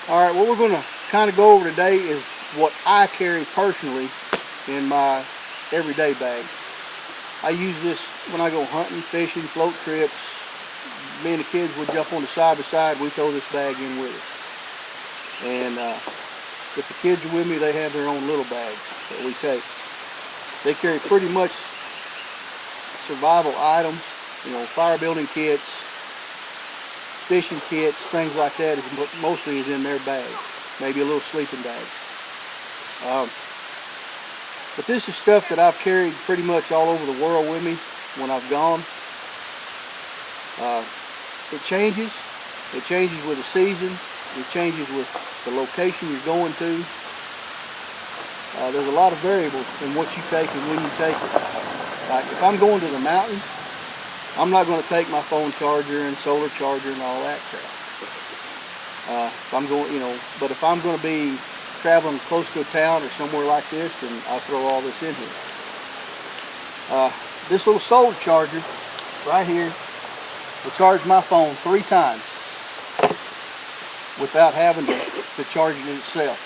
All right, what we're going to kind of go over today is what I carry personally in my everyday bag. I use this when I go hunting, fishing, float trips. Me and the kids would jump on the side by side. We throw this bag in with us. And if the kids are with me, they have their own little bags that we take. They carry pretty much survival items, you know, fire building kits, fishing kits, things like that. Mostly is in their bag. Maybe a little sleeping bag. But this is stuff that I've carried pretty much all over the world with me when I've gone. It changes. It changes with the season. It changes with the location you're going to. There's a lot of variables in what you take and when you take it. Like if I'm going to the mountain, I'm not going to take my phone charger and solar charger and all that crap. If I'm going, you know, but if I'm going to be traveling close to a town or somewhere like this, then I'll throw all this in here. This little solar charger right here will charge my phone 3 times without having to charge it itself.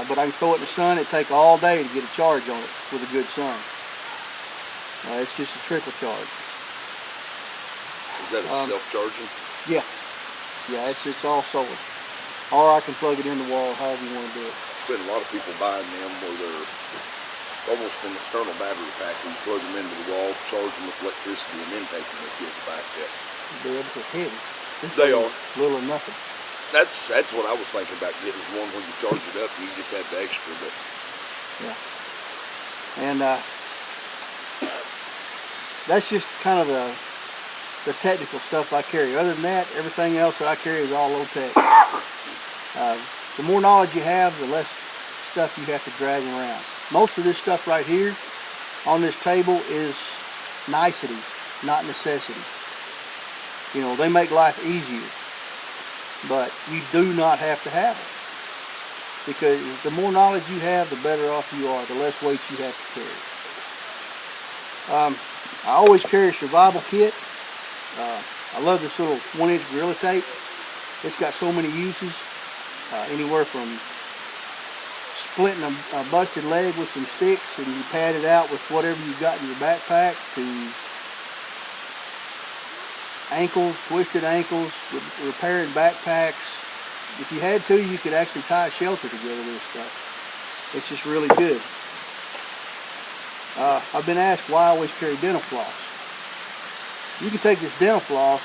But I can throw it in the sun. It takes all day to get a charge on it with a good sun. It's just a trickle charge. Is that a self-charging? Yeah. Yeah, it's all solar. Or I can plug it in the wall, however you want to do it. There's been a lot of people buying them where they're almost an external battery pack. You plug them into the wall, charge them with electricity, and then take them and get back up. They're heavy. They are. Little or nothing. That's what I was thinking about getting, is one when you charge it up, you just have the extra. But yeah. And that's just kind of the technical stuff I carry. Other than that, everything else that I carry is all low tech. The more knowledge you have, the less stuff you have to drag around. Most of this stuff right here on this table is niceties, not necessities. You know, they make life easier, but you do not have to have it. Because the more knowledge you have, the better off you are, the less weight you have to carry. I always carry a survival kit. I love this little 1-inch Gorilla Tape. It's got so many uses. Anywhere from splitting a busted leg with some sticks and you pad it out with whatever you got in your backpack, to ankles, twisted ankles, repairing backpacks. If you had to, you could actually tie a shelter together with this stuff. It's just really good. I've been asked why I always carry dental floss. You can take this dental floss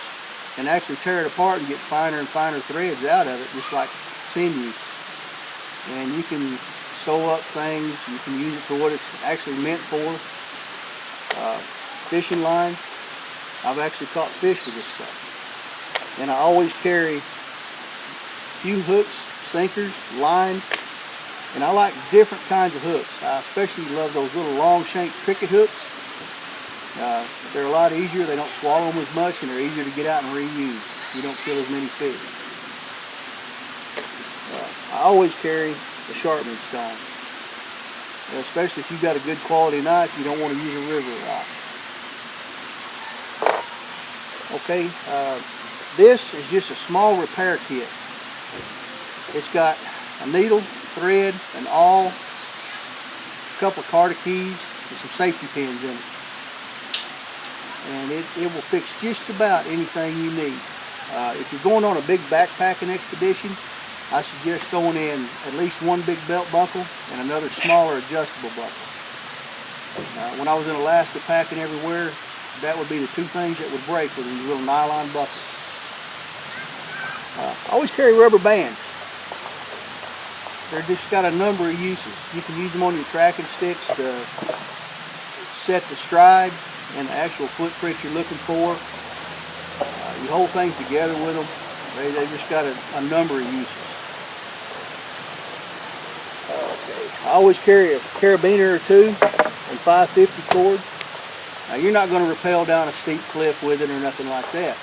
and actually tear it apart and get finer and finer threads out of it, just like sinew. And you can sew up things. You can use it for what it's actually meant for. Fishing line. I've actually caught fish with this stuff. And I always carry a few hooks, sinkers, line, and I like different kinds of hooks. I especially love those little long shank cricket hooks. They're a lot easier. They don't swallow them as much, and they're easier to get out and reuse. You don't kill as many fish. I always carry a sharpening stone, especially if you've got a good quality knife. You don't want to use a river rock. Okay, this is just a small repair kit. It's got a needle, thread, an awl, a couple of Carter keys, and some safety pins in it. And it will fix just about anything you need. If you're going on a big backpacking expedition, I suggest throwing in at least one big belt buckle and another smaller adjustable buckle. When I was in Alaska packing everywhere, that would be the 2 things that would break with these little nylon buckles. I always carry rubber bands. They're just got a number of uses. You can use them on your tracking sticks to set the stride and the actual footprint you're looking for. You hold things together with them. They just got a number of uses. Okay. I always carry a carabiner or 2 and 550 cord. Now you're not going to rappel down a steep cliff with it or nothing like that.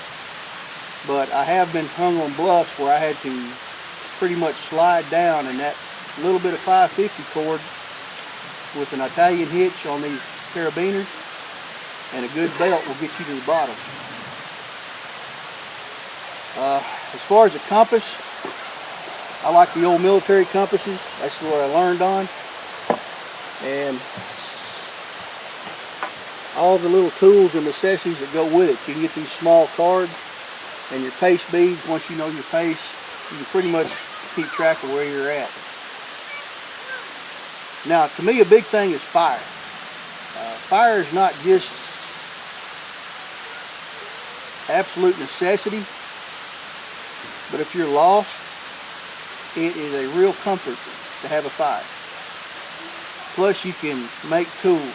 But I have been hung on bluffs where I had to pretty much slide down, and that little bit of 550 cord with an Italian hitch on these carabiners and a good belt will get you to the bottom. As far as a compass, I like the old military compasses. That's what I learned on. And all the little tools and necessities that go with it. You can get these small cards and your pace beads. Once you know your pace, you can pretty much keep track of where you're at. Now, to me, a big thing is fire. Fire is not just absolute necessity, but if you're lost, it is a real comfort to have a fire. Plus, you can make tools.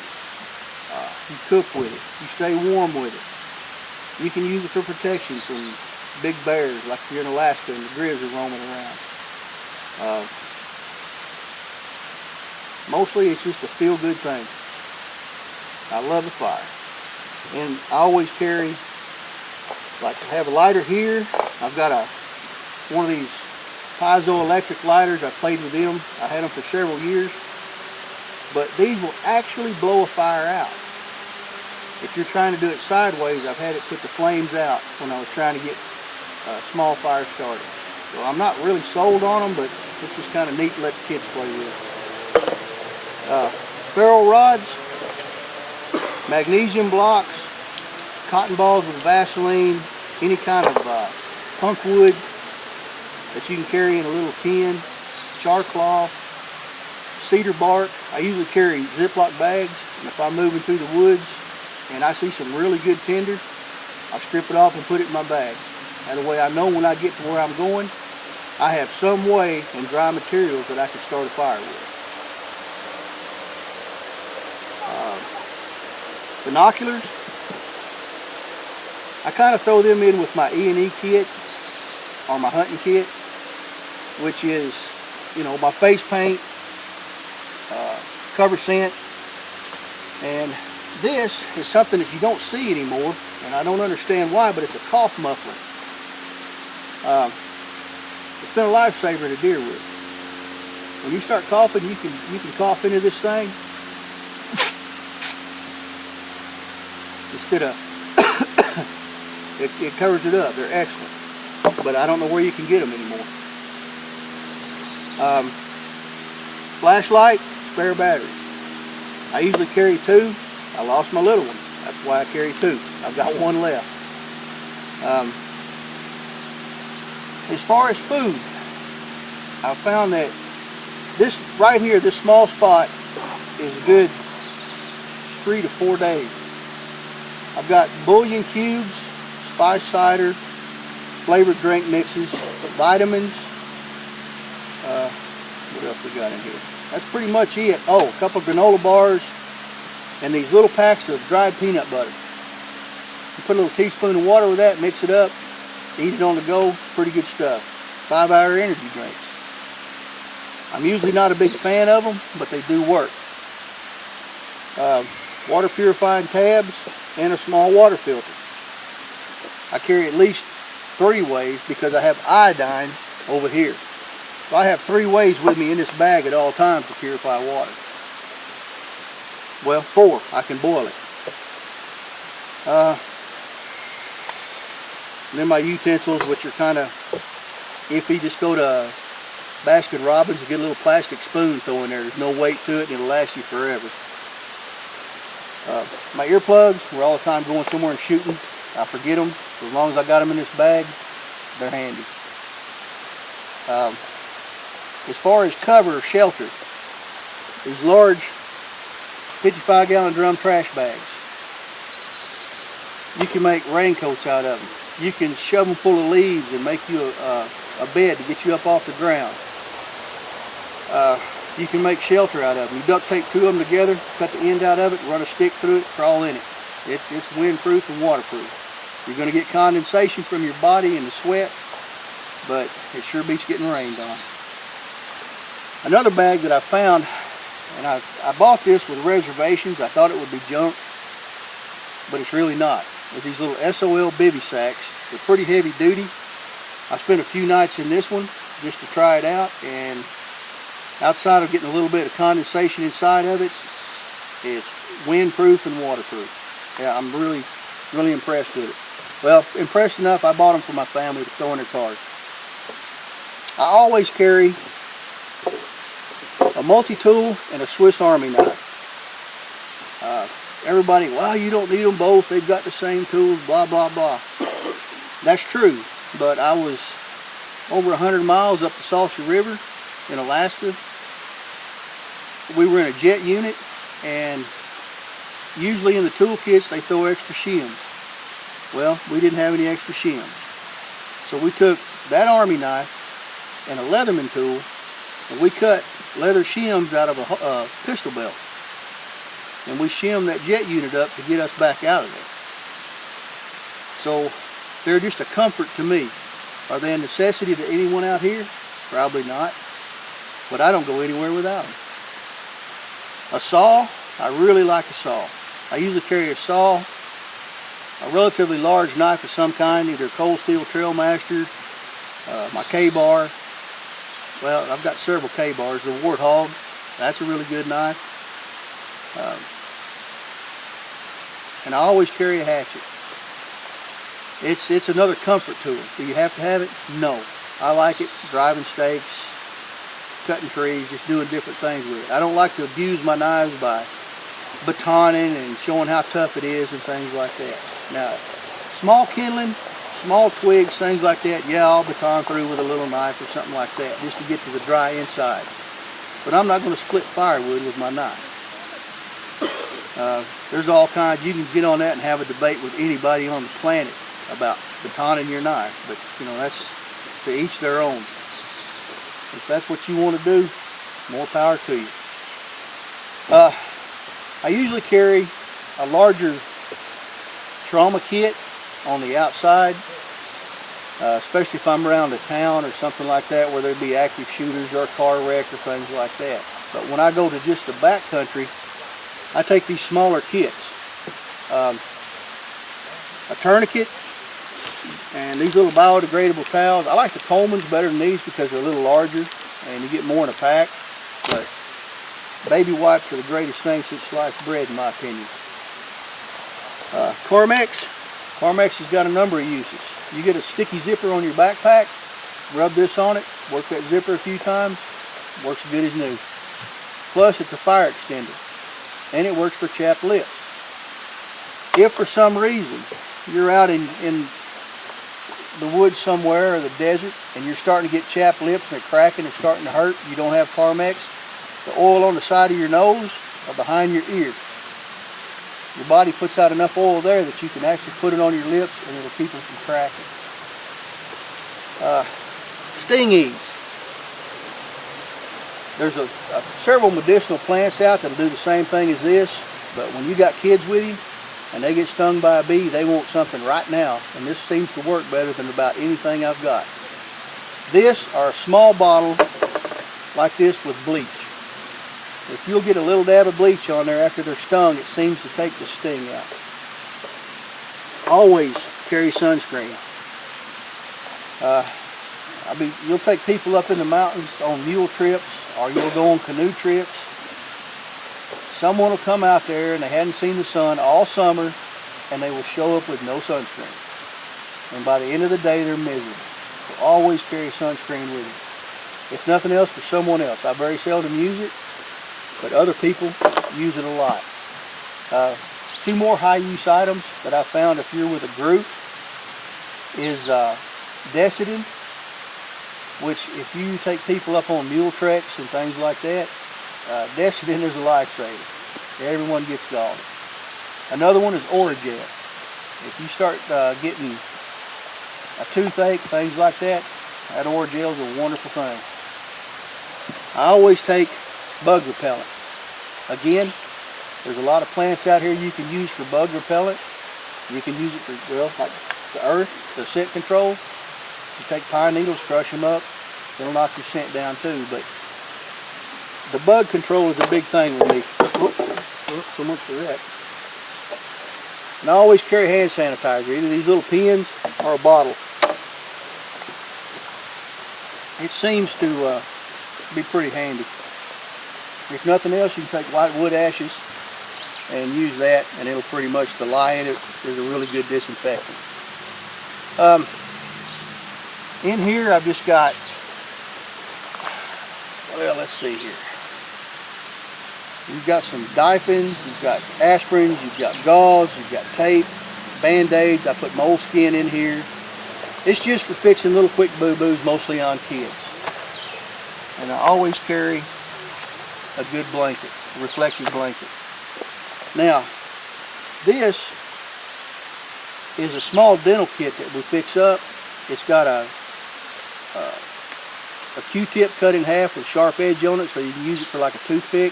You cook with it. You stay warm with it. You can use it for protection from big bears, like if you're in Alaska and the grizzlies are roaming around. Mostly, it's just a feel-good thing. I love the fire. And I always carry, like I have a lighter here. I've got one of these piezoelectric lighters. I played with them. I had them for several years. But these will actually blow a fire out. If you're trying to do it sideways, I've had it put the flames out when I was trying to get a small fire started. So I'm not really sold on them, but it's just kind of neat to let the kids play with. Ferro rods, magnesium blocks, cotton balls with Vaseline, any kind of punk wood that you can carry in a little tin, char cloth, cedar bark. I usually carry Ziploc bags, and if I'm moving through the woods and I see some really good tinder, I'll strip it off and put it in my bag. That way I know when I get to where I'm going, I have some way and dry materials that I can start a fire with. Binoculars, I kind of throw them in with my E&E kit or my hunting kit, which is, you know, my face paint, cover scent, and this is something that you don't see anymore, and I don't understand why, but it's a cough muffler. It's been a lifesaver to deer with. When you start coughing, you can cough into this thing instead of it covers it up. They're excellent, but I don't know where you can get them anymore. Flashlight, spare battery. I usually carry 2. I lost my little one. That's why I carry 2. I've got 1 left. As far as food, I found that this right here, this small spot, is a good 3 to 4 days. I've got bouillon cubes, spice cider, flavored drink mixes, vitamins. What else we got in here? That's pretty much it. Oh, a couple of granola bars and these little packs of dried peanut butter. You put a little teaspoon of water with that, mix it up, eat it on the go. Pretty good stuff. 5-hour energy drinks. I'm usually not a big fan of them, but they do work. Water purifying tabs and a small water filter. I carry at least 3 ways because I have iodine over here. So I have 3 ways with me in this bag at all times to purify water. Well, 4. I can boil it. And then my utensils, which are kind of iffy. Just go to Baskin Robbins and get a little plastic spoon thrown in there. There's no weight to it and it'll last you forever. My earplugs, we're all the time going somewhere and shooting. I forget them. So as long as I got them in this bag, they're handy. As far as cover or shelter, these large 55-gallon drum trash bags. You can make raincoats out of them. You can shove them full of leaves and make you a bed to get you up off the ground. You can make shelter out of them. You duct tape 2 of them together, cut the end out of it, run a stick through it, crawl in it. It's windproof and waterproof. You're going to get condensation from your body and the sweat, but it sure beats getting rained on. Another bag that I found, and I bought this with reservations. I thought it would be junk, but it's really not. It's these little SOL bivy sacks. They're pretty heavy duty. I spent a few nights in this one just to try it out, and outside of getting a little bit of condensation inside of it, it's windproof and waterproof. Yeah, I'm really impressed with it. Well, impressed enough, I bought them for my family to throw in their cars. I always carry a multi-tool and a Swiss Army knife. Everybody, well, you don't need them both. They've got the same tools, blah, blah, blah. That's true, but I was over 100 miles up the Salsa River in Alaska. We were in a jet unit, and usually in the toolkits they throw extra shims. Well, we didn't have any extra shims. So we took that Army knife and a Leatherman tool, and we cut leather shims out of a pistol belt. And we shimmed that jet unit up to get us back out of there. So they're just a comfort to me. Are they a necessity to anyone out here? Probably not. But I don't go anywhere without them. A saw, I really like a saw. I usually carry a saw, a relatively large knife of some kind, either Cold Steel Trailmaster, my K-bar. Well, I've got several K-bars. The Warthog, that's a really good knife. And I always carry a hatchet. It's another comfort tool. Do you have to have it? No. I like it driving stakes, cutting trees, just doing different things with it. I don't like to abuse my knives by batoning and showing how tough it is and things like that. Now, small kindling, small twigs, things like that, yeah, I'll baton through with a little knife or something like that just to get to the dry inside. But I'm not going to split firewood with my knife. There's all kinds. You can get on that and have a debate with anybody on the planet about batoning your knife, but you know, that's to each their own. If that's what you want to do, more power to you. I usually carry a larger trauma kit on the outside, especially if I'm around a town or something like that where there'd be active shooters or a car wreck or things like that. But when I go to just the back country, I take these smaller kits. A tourniquet and these little biodegradable towels. I like the Coleman's better than these because they're a little larger and you get more in a pack. But baby wipes are the greatest thing since sliced bread, in my opinion. Carmex. Carmex has got a number of uses. You get a sticky zipper on your backpack, rub this on it, work that zipper a few times, works good as new. Plus it's a fire extender and it works for chapped lips. If for some reason you're out in the woods somewhere or the desert and you're starting to get chapped lips and they're cracking and starting to hurt, you don't have Carmex, the oil on the side of your nose or behind your ear. Your body puts out enough oil there that you can actually put it on your lips and it'll keep them from cracking. Sting-E's. There's several medicinal plants out that'll do the same thing as this, but when you got kids with you and they get stung by a bee, they want something right now, and this seems to work better than about anything I've got. This or a small bottle like this with bleach. If you'll get a little dab of bleach on there after they're stung, it seems to take the sting out. Always carry sunscreen. You'll take people up in the mountains on mule trips, or you'll go on canoe trips. Someone will come out there and they hadn't seen the sun all summer and they will show up with no sunscreen. And by the end of the day, they're miserable. So always carry sunscreen with you. If nothing else, for someone else. I very seldom use it, but other people use it a lot. Two more high-use items that I found if you're with a group is Desitin, which if you take people up on mule treks and things like that, Desitin is a lifesaver. Everyone gets galled. Another one is Orajel. If you start getting a toothache, things like that, that Orajel is a wonderful thing. I always take bug repellent. Again, there's a lot of plants out here you can use for bug repellent. You can use it for, well, like the earth, the scent control. You take pine needles, crush them up, it'll knock your scent down too. But the bug control is a big thing with me. So much for that. And I always carry hand sanitizer, either these little pens or a bottle. It seems to be pretty handy. If nothing else, you can take white wood ashes and use that, and it'll pretty much, the lye in it is a really good disinfectant. In here I've just got Well, let's see here. You've got some Dyphins, you've got aspirins, you've got gauze, you've got tape, Band-Aids. I put moleskin in here. It's just for fixing little quick boo-boos, mostly on kids. And I always carry a good blanket, a reflective blanket. Now, this is a small dental kit that we fix up. It's got a Q-tip cut in half with a sharp edge on it, so you can use it for like a toothpick.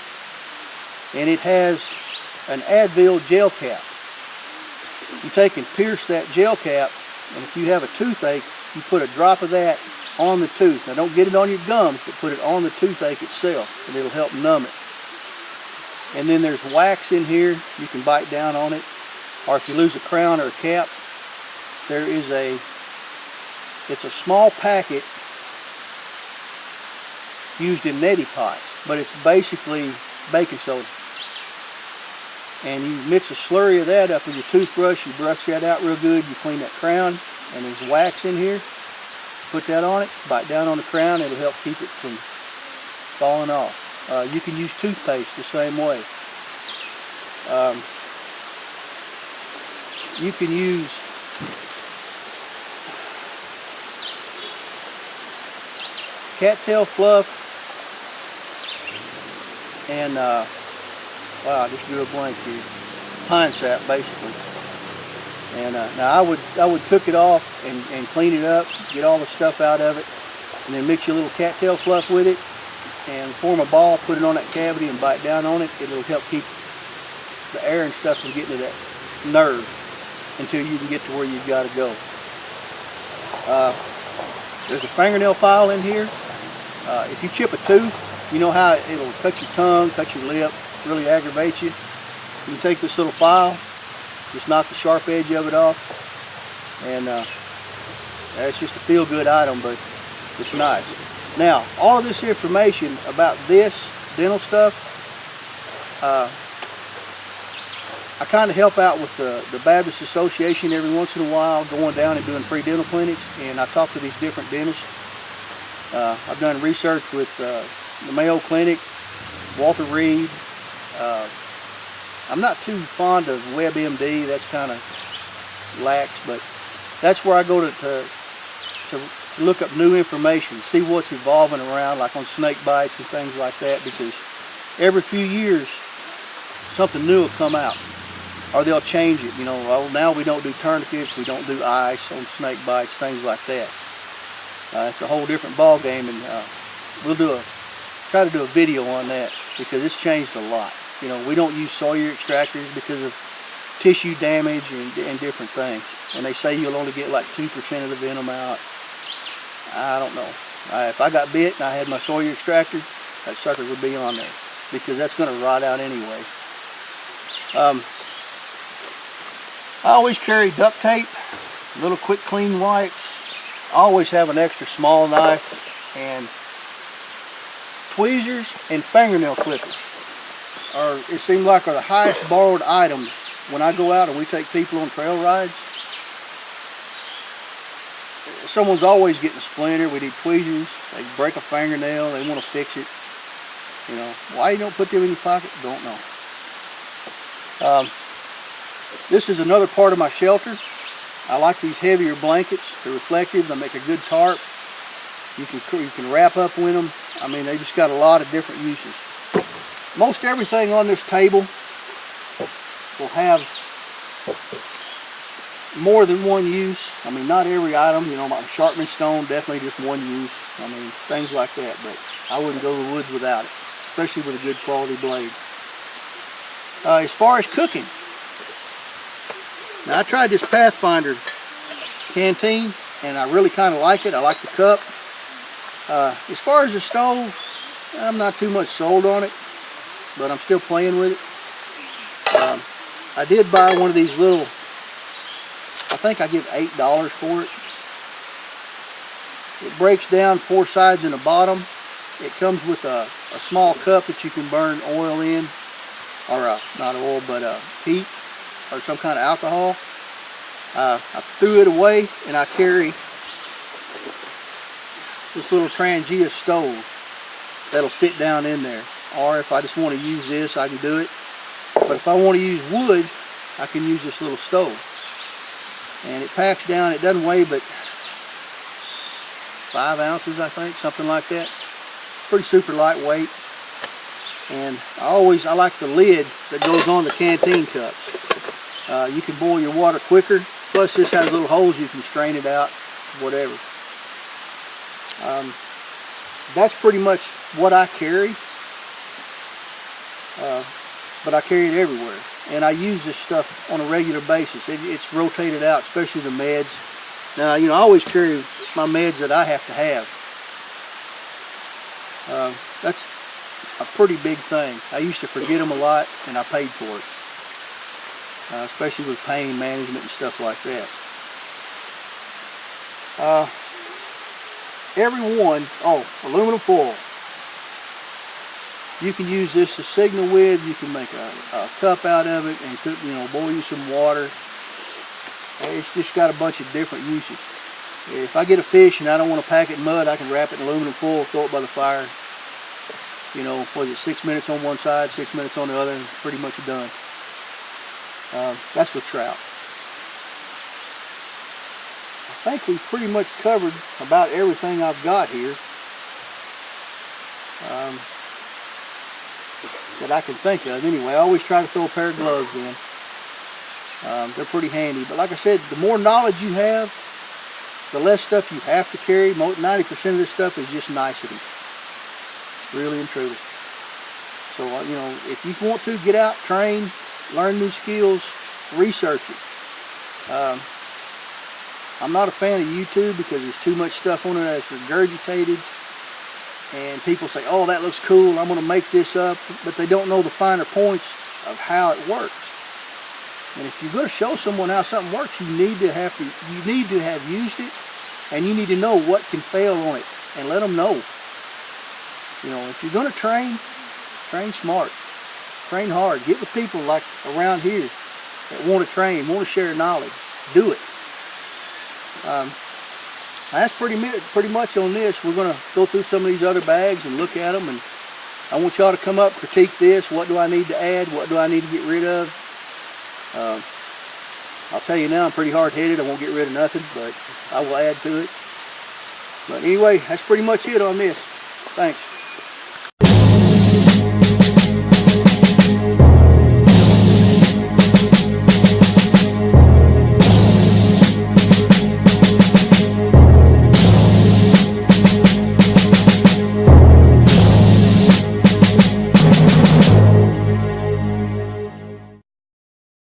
And it has an Advil gel cap. You take and pierce that gel cap, and if you have a toothache, you put a drop of that on the tooth. Now don't get it on your gums, but put it on the toothache itself, and it'll help numb it. And then there's wax in here. You can bite down on it. Or if you lose a crown or a cap, there is it's a small packet used in neti pots, but it's basically baking soda. And you mix a slurry of that up with your toothbrush, you brush that out real good, you clean that crown, and there's wax in here. Put that on it, bite down on the crown, it'll help keep it from falling off. You can use toothpaste the same way. You can use cattail fluff and wow, I just drew a blank here. Pine sap, basically. And now I would cook it off and clean it up, get all the stuff out of it, and then mix your little cattail fluff with it and form a ball, put it on that cavity and bite down on it. It'll help keep the air and stuff from getting to that nerve until you can get to where you've got to go. There's a fingernail file in here. If you chip a tooth, you know how it'll cut your tongue, cut your lip, really aggravate you. You can take this little file, just knock the sharp edge of it off, and it's just a feel-good item, but it's nice. Now, all of this information about this dental stuff, I kind of help out with the Baptist Association every once in a while, going down and doing free dental clinics, and I talk to these different dentists. I've done research with the Mayo Clinic, Walter Reed. I'm not too fond of WebMD, that's kind of lax, but that's where I go to look up new information, see what's evolving around, like on snake bites and things like that, because every few years something new will come out, or they'll change it. You know, well, now we don't do tourniquets, we don't do ice on snake bites, things like that. It's a whole different ball game, and we'll try to do a video on that, because it's changed a lot. You know, we don't use Sawyer extractors because of tissue damage and different things. And they say you'll only get like 2% of the venom out. I don't know. If I got bit and I had my Sawyer extractor, that sucker would be on there, because that's going to rot out anyway. I always carry duct tape, little quick clean wipes. I always have an extra small knife, and tweezers and fingernail clippers it seems like are the highest borrowed items when I go out and we take people on trail rides. Someone's always getting a splinter. We need tweezers. They break a fingernail, they want to fix it. You know, why you don't put them in your pocket, don't know. This is another part of my shelter. I like these heavier blankets. They're reflective, they make a good tarp. You can wrap up with them. I mean, they just got a lot of different uses. Most everything on this table will have more than one use. I mean, not every item, you know, my sharpening stone, definitely just one use. I mean, things like that, but I wouldn't go to the woods without it, especially with a good quality blade. As far as cooking, now I tried this Pathfinder canteen, and I really kind of like it. I like the cup. As far as the stove, I'm not too much sold on it, but I'm still playing with it. I did buy one of these little, I think I give $8 for it. It breaks down 4 sides and a bottom. It comes with a small cup that you can burn oil in, or not oil, but heat or some kind of alcohol. I threw it away, and I carry this little Trangia stove. that'll fit down in there. Or if I just want to use this, I can do it. But if I want to use wood, I can use this little stove. And it packs down, it doesn't weigh but 5 ounces, I think, something like that. Pretty super lightweight. And I like the lid that goes on the canteen cups. You can boil your water quicker. Plus this has little holes you can strain it out, whatever. That's pretty much what I carry. But I carry it everywhere. And I use this stuff on a regular basis. It's rotated out, especially the meds. Now, I always carry my meds that I have to have. That's a pretty big thing. I used to forget them a lot, and I paid for it. Especially with pain management and stuff like that. Aluminum foil. You can use this to signal with. You can make a cup out of it and cook, boil you some water. It's just got a bunch of different uses. If I get a fish and I don't want to pack it in mud, I can wrap it in aluminum foil, throw it by the fire. Was it 6 minutes on one side, 6 minutes on the other, and pretty much done. That's with trout. I think we've pretty much covered about everything I've got here that I can think of. Anyway, I always try to throw a pair of gloves in. They're pretty handy. But like I said, the more knowledge you have, the less stuff you have to carry. 90% of this stuff is just niceties. Really and truly. So, if you want to get out, train, learn new skills, research it. I'm not a fan of YouTube because there's too much stuff on it that's regurgitated. And people say, oh, that looks cool, I'm going to make this up. But they don't know the finer points of how it works. And if you're going to show someone how something works, you need to have used it. And you need to know what can fail on it. And let them know. If you're going to train smart. Train hard. Get with people like around here that want to train, want to share knowledge. Do it. That's pretty much on this. We're going to go through some of these other bags and look at them. And I want y'all to come up, critique this. What do I need to add? What do I need to get rid of? I'll tell you now, I'm pretty hard-headed. I won't get rid of nothing, but I will add to it. But anyway, that's pretty much it on this. Thanks.